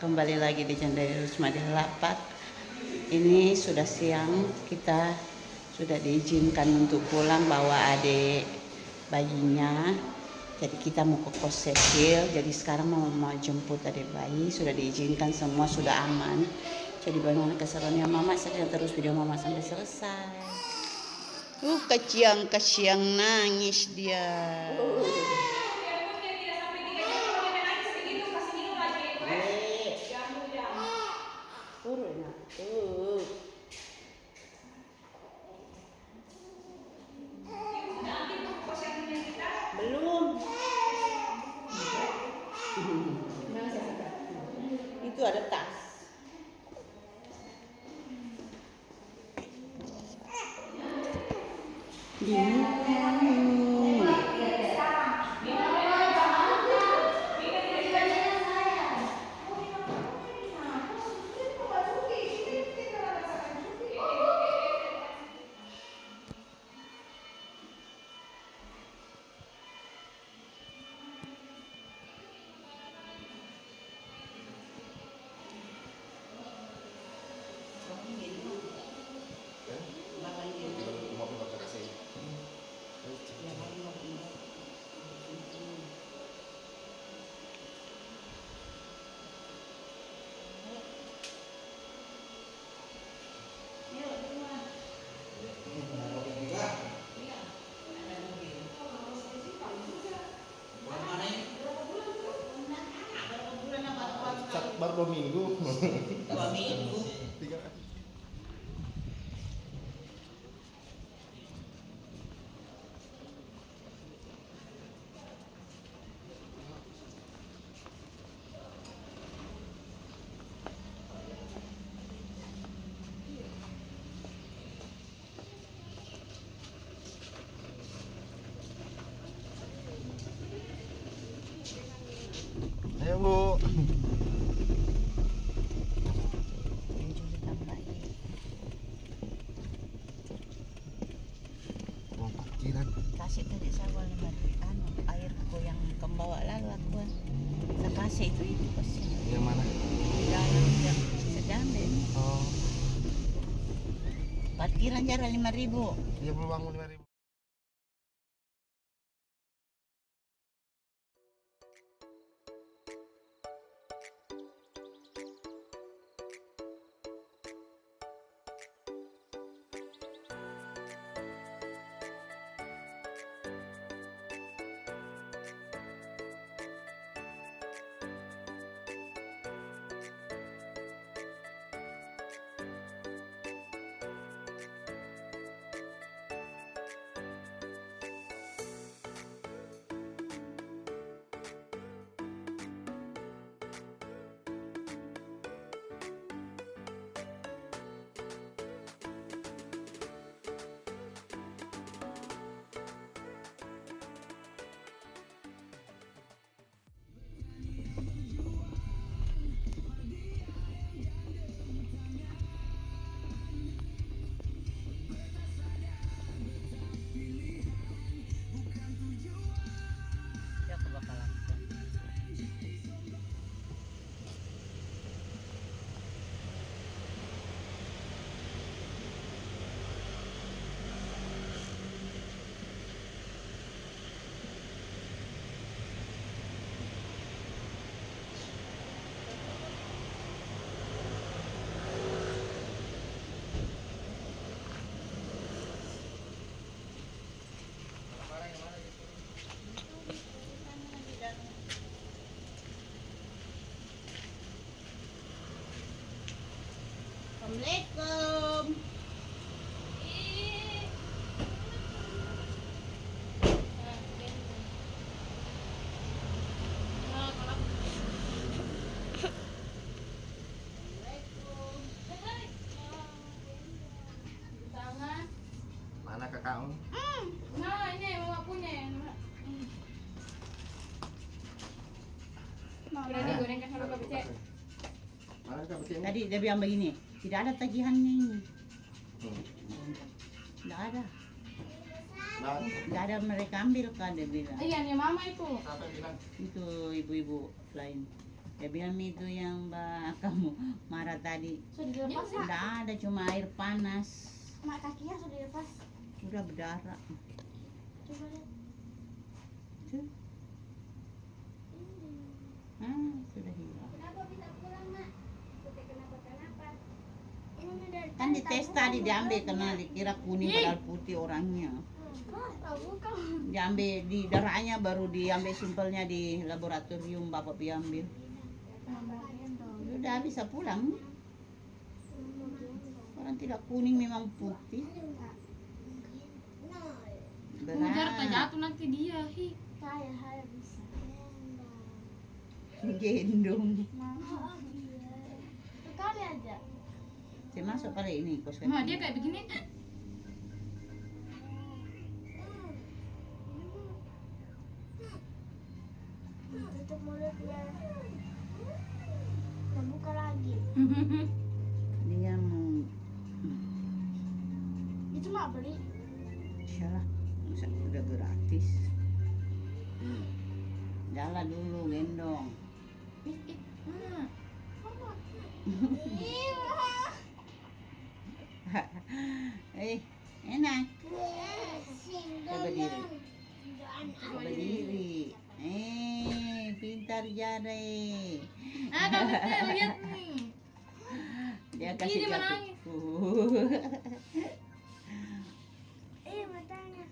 kembali lagi di Jandari Rusmadi Lapak. Ini sudah siang, kita sudah diizinkan untuk pulang bawa adik bayinya. Jadi kita mau ke kos Cecil. Jadi sekarang mau jemput adik bayi, sudah diizinkan, semua sudah aman. Jadi bagaimana keseruannya mama, saya terus video mama sampai selesai. Kasiang nangis dia. Belum. Itu ada tas. Baru 2 minggu. 2 minggu. 3. Ayo Bu. Uang parkiran. Kasih tadi sawal airku yang kembawa lalu aku. Saya kasih itu pasti. Yang mana? Di dalam yang sedang deh. Oh, Parkiran jarak 5.000. dia belum bangun 5.000. Ya aku bakal langsung. Assalamualaikum. Mana kakakmu? Nah, ini mama punya. Udah digorengkan sama Pak Bice. Mana kakak begini? Tadi dia bilang begini, tidak ada tagihannya ini. Hmm. Tidak ada. Nah, Tidak ada, mereka ambil kan dia bilang. Iya, nih mama itu. siapa yang bilang? Itu ibu-ibu lain. Dia bilang itu yang Mbak kamu marah tadi. Sudah dilepas Mak. Tidak ada, cuma air panas. Mak, kakinya sudah dilepas. Udah berdarah. Coba lihat. Tuh. Sudah hilang. Kenapa bisa pulang Mak? Kenapa? Ini dari Kan dites tadi diambil karena dikira kuning padahal putih orangnya. tahu kan. Diambil di darahnya baru diambil simpelnya di laboratorium Bapak diambil. Udah bisa pulang. Orang tidak kuning memang putih. Ujar tak Berat. jatuh nanti dia. Hi. Saya bisa. Gendong. Sekali aja. Saya masuk kali ini kos Ma dia kayak begini. Tutup mulutnya. Dan buka lagi. dia mau Itu Mak beli. salah udah gratis. Jalan dulu gendong. Enak. Coba diri. Coba diri. Pintar jare. Ah, Kak Betel, lihat nih. Dia kasih Ini jatuh. menangis. Matanya.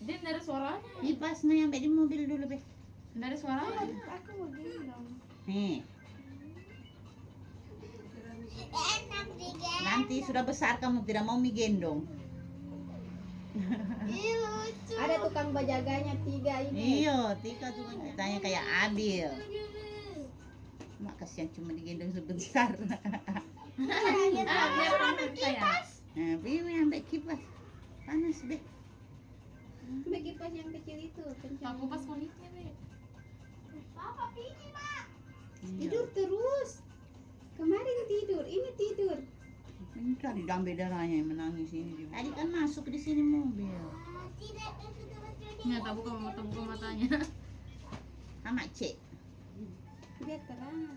Dia dari suaranya. Ini pas nih sampai di mobil dulu be. Dari suaranya. Aku mau gendong. Nih, Enak digendong. nanti sudah besar kamu tidak mau mie gendong. Ih, lucu. Ada tukang bajaganya 3 ini. Iya, Tika tuh kan tanya kayak Abil. Mak kasihan cuma digendong sebentar. Ah, biar panas saya. Nah, Bibi sampai kipas panas be. Bagi kipas yang kecil itu kencang. Aku pas kulitnya, Be. Papa piji, Mak. Tidur terus. Kemarin tidur, ini tidur. Ini kan diambil darahnya yang menangis ini. Tadi kan masuk di sini mobil. Tidak, itu betul. Nggak tak buka matanya. Sama cek. Biar terang.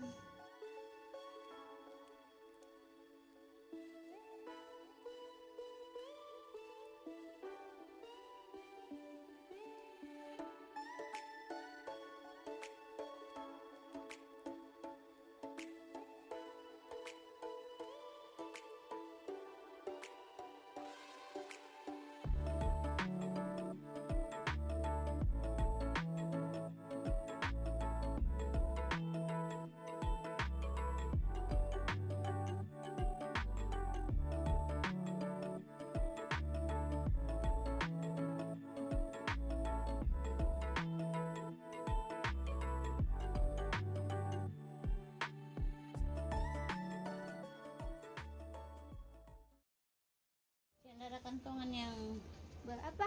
Ada kantongan yang Berapa?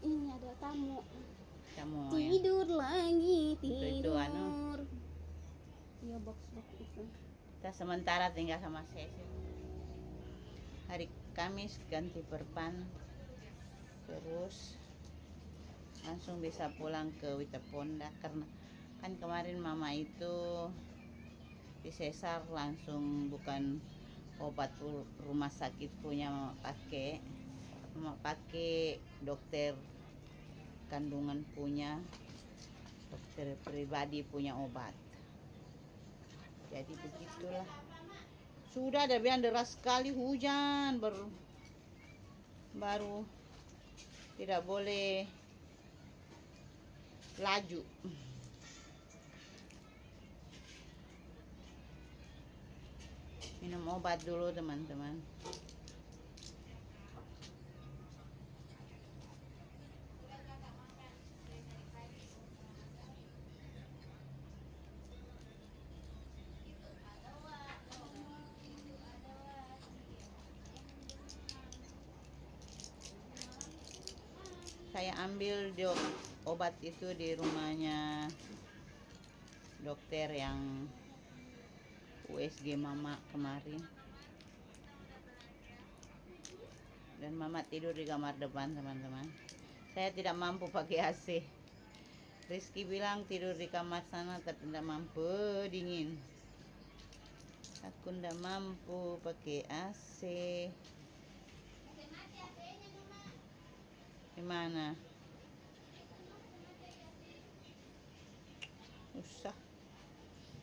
Ini ada tamu. kamu ya. Tidur lagi, Itu, tidur. anu. Iya, box itu. Kita sementara tinggal sama Sesi. Hari Kamis ganti perban, terus langsung bisa pulang ke Witaponda karena kan kemarin mama itu di sesar langsung bukan obat rumah sakit punya mama pakai dokter kandungan punya, dokter pribadi punya obat. Jadi begitulah. Sudah ada bilang deras sekali hujan baru tidak boleh laju. Minum obat dulu teman-teman. Saya ambil obat itu di rumahnya dokter yang USG mama kemarin, dan mama tidur di kamar depan teman-teman. Saya tidak mampu pakai AC, Rizky bilang tidur di kamar sana tapi tidak mampu, dingin. Aku tidak mampu pakai AC. Gimana? Usah.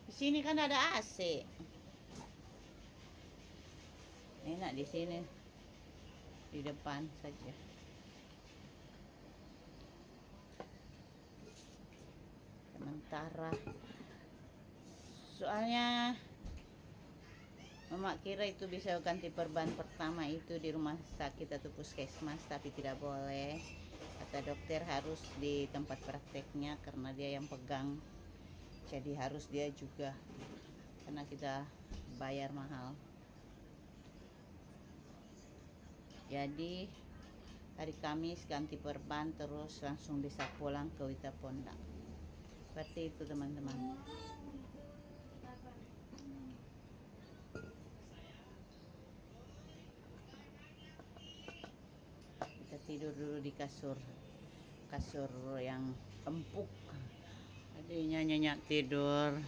Di sini kan ada AC. Enak di sini. Di depan saja. Sementara soalnya Mama kira itu bisa ganti perban pertama itu di rumah sakit atau puskesmas, tapi tidak boleh. Kata dokter harus di tempat prakteknya karena dia yang pegang. Jadi harus dia juga karena kita bayar mahal. Jadi hari Kamis ganti perban terus langsung bisa pulang ke Wita Pondak. Seperti itu teman-teman. Kita tidur dulu di kasur yang empuk. Adiknya nyenyak tidur.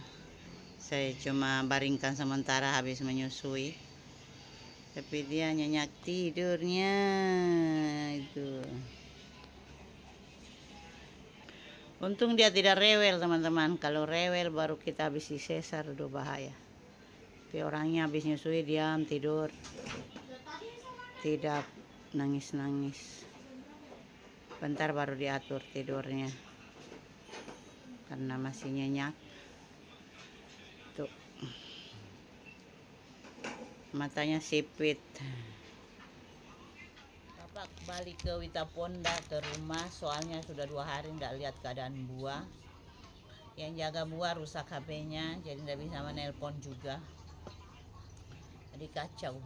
Saya cuma baringkan sementara habis menyusui. Tapi dia nyenyak tidurnya itu. Untung dia tidak rewel teman-teman. Kalau rewel baru kita habis sesar, udah bahaya. Tapi orangnya habis nyusui diam tidur. Tidak nangis-nangis. Bentar baru diatur tidurnya. Karena masih nyenyak. Tuh. Matanya sipit. Bapak balik ke Wita Pondak ke rumah soalnya sudah 2 hari tidak lihat keadaan buah. Yang jaga buah rusak HP-nya jadi tidak bisa menelpon juga. Jadi kacau.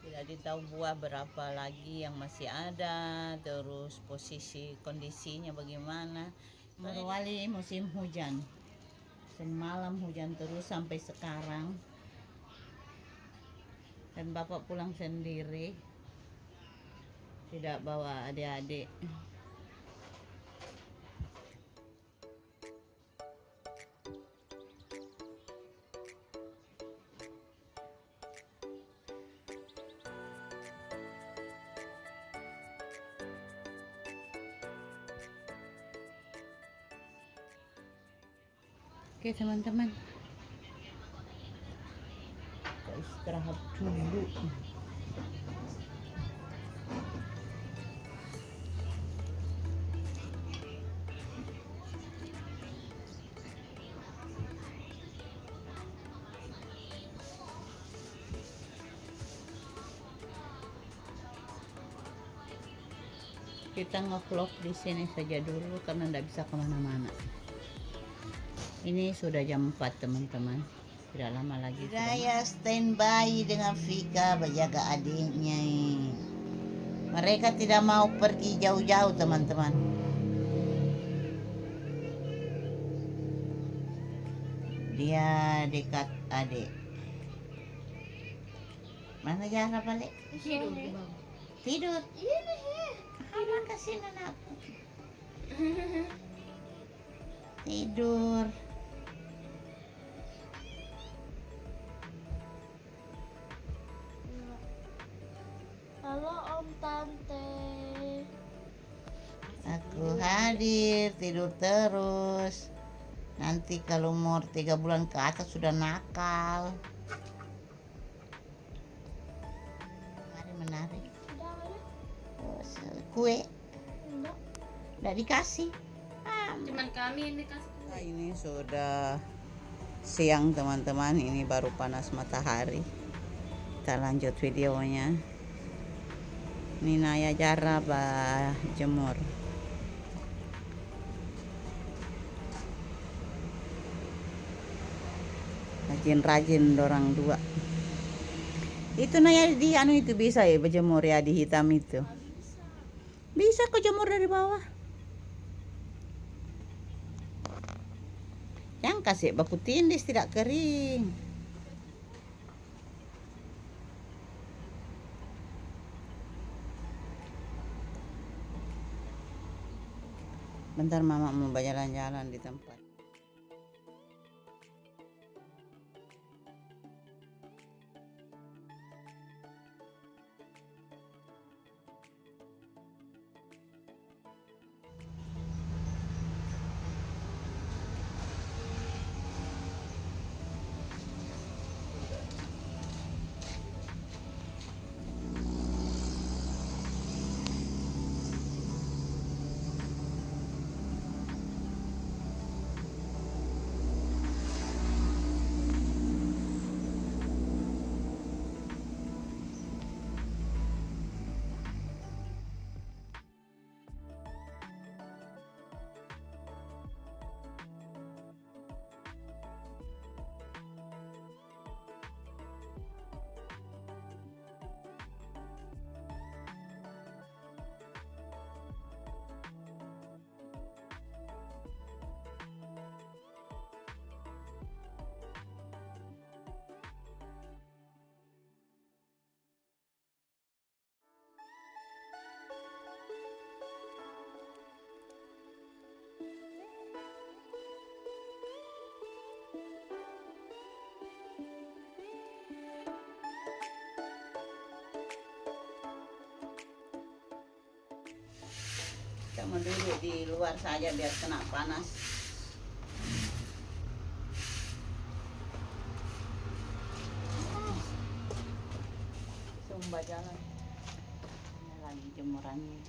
Tidak ditahu buah berapa lagi yang masih ada, terus posisi kondisinya bagaimana. Morowali musim hujan. Semalam hujan terus sampai sekarang. Dan bapak pulang sendiri. Tidak bawa adik-adik. Oke teman-teman, kita istirahat dulu. Kita nge-vlog di sini saja dulu karena tidak bisa kemana-mana. Ini sudah jam 4 teman-teman. Tidak lama lagi. Saya standby dengan Vika menjaga adiknya. Mereka tidak mau pergi jauh-jauh teman-teman. Dia dekat adik. Mana Jara balik? Tidur. Tidur. Mama kasih anakku. Tidur. Halo Om Tante. Aku hadir, tidur terus. Nanti kalau umur 3 bulan ke atas sudah nakal. Mari menarik. Kue. Nggak dikasih. Cuman kami ini kasih. Nah, ini sudah siang teman-teman. Ini baru panas matahari. Kita lanjut videonya. Ini Naya Jara jemur. Rajin-rajin dorang dua. Itu Naya di anu itu bisa ya berjemur ya di hitam itu. Bisa kok jemur dari bawah. Yang kasih baku tindis tidak kering. Bentar mama mau jalan-jalan di tempat. Kita mau duduk di luar saja biar kena panas. Sumba jalan. Ini lagi jemurannya.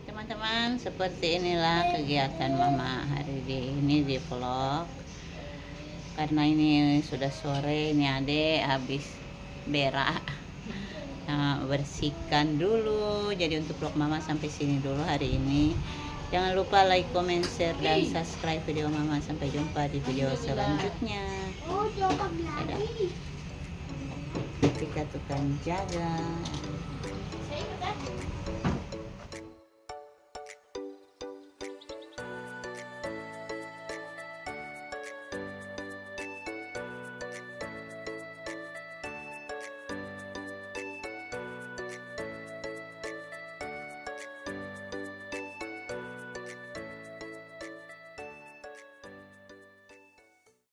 Teman-teman, seperti inilah kegiatan mama hari ini di vlog. Karena ini sudah sore, ini adek habis berak. Nah, bersihkan dulu. Jadi untuk vlog mama sampai sini dulu hari ini. Jangan lupa like, comment, share, dan subscribe video mama. Sampai jumpa di video selanjutnya. Oh, coba Dadah. lagi. Kita tukang jaga. Saya ikut, ah.